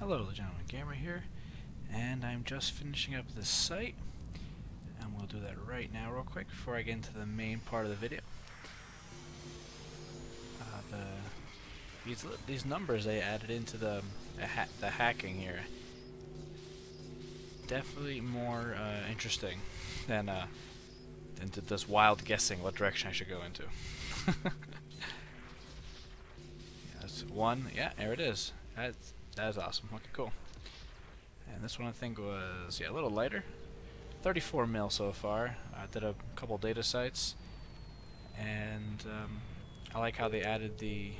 Hello, the Gentleman Gamer here, and I'm just finishing up this site, and we'll do that right now real quick before I get into the main part of the video. These numbers they added into the hacking here, definitely more interesting than this wild guessing what direction I should go into. That's one. Yeah, there it is. That is awesome. Okay, cool. And this one I think was a little lighter, 34 mil so far. I did a couple data sites, and I like how they added the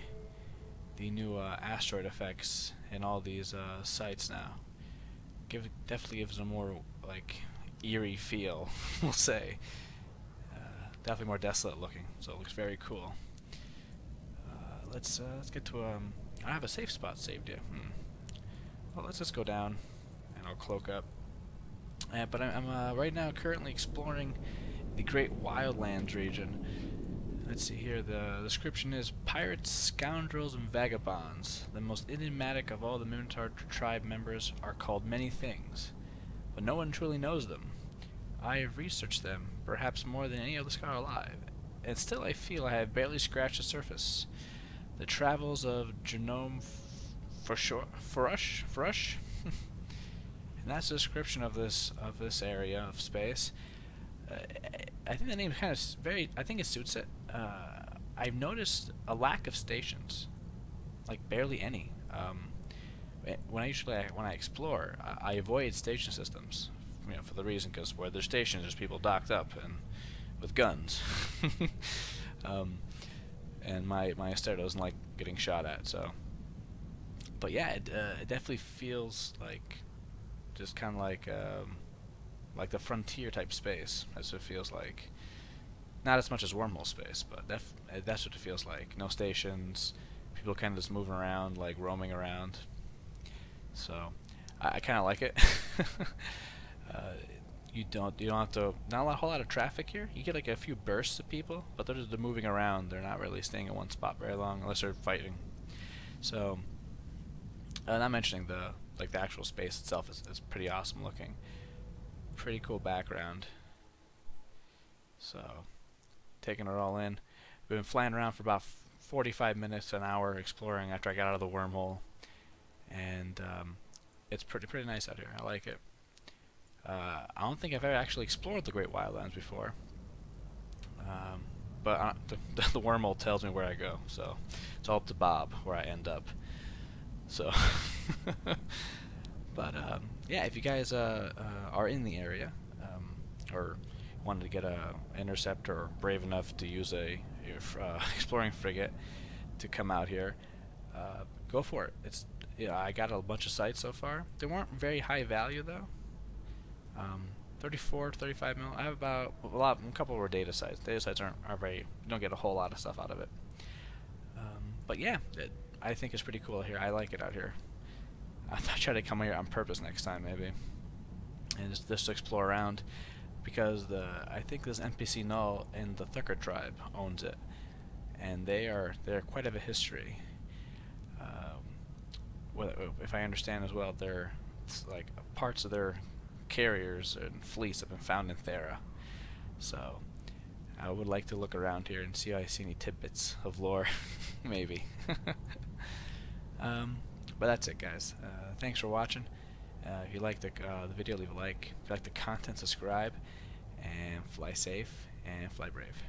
new asteroid effects in all these sites now. Definitely gives a more like eerie feel, we'll say. Definitely more desolate looking, so it looks very cool. Let's get to I have a safe spot saved here. Well, let's just go down, and I'll cloak up. But I'm right now currently exploring the Great Wildlands region. Let's see here. The description is: pirates, scoundrels, and vagabonds. The most enigmatic of all the Minotaur tribe members are called many things, but no one truly knows them. I have researched them, perhaps more than any other scholar alive, and still I feel I have barely scratched the surface. The travels of Genome Furush, and that's the description of this area of space. I think the name kind of I think it suits it. I've noticed a lack of stations, like barely any. When I explore, I avoid station systems, for the reason because where there's stations, there's people docked up and with guns. And my Estero doesn't like getting shot at, so. But yeah, it definitely feels like just kind of like the frontier type space. That's what it feels like. Not as much as wormhole space, but that's what it feels like. No stations, people kind of just moving around, like roaming around. So I kind of like it. You don't have to, not a whole lot of traffic here. You get like a few bursts of people, but they're just moving around. They're not really staying in one spot very long unless they're fighting. So, not mentioning the actual space itself is pretty awesome looking. Pretty cool background. So, taking it all in. We've been flying around for about 45 minutes, an hour exploring after I got out of the wormhole, and it's pretty nice out here. I like it. I don't think I've ever actually explored the Great Wildlands before, but the wormhole tells me where I go, so it's all up to Bob where I end up. So, but yeah, if you guys are in the area or wanted to get a interceptor or brave enough to use a exploring frigate to come out here, go for it. It's I got a bunch of sites so far. They weren't very high value though. 34, 35 mil. I have about a couple of data sites. Data sites aren't very. You don't get a whole lot of stuff out of it. But yeah, I think it's pretty cool here. I like it out here. I'll try to come here on purpose next time maybe, and just to explore around, because I think this NPC Null in the Thucker tribe owns it, and they're quite of a history. If I understand as well, it's like parts of their carriers and fleets have been found in Thera, so I would like to look around here and see if I see any tidbits of lore, maybe. But that's it, guys. Thanks for watching. If you like the video, leave a like. If you like the content, subscribe, and fly safe and fly brave.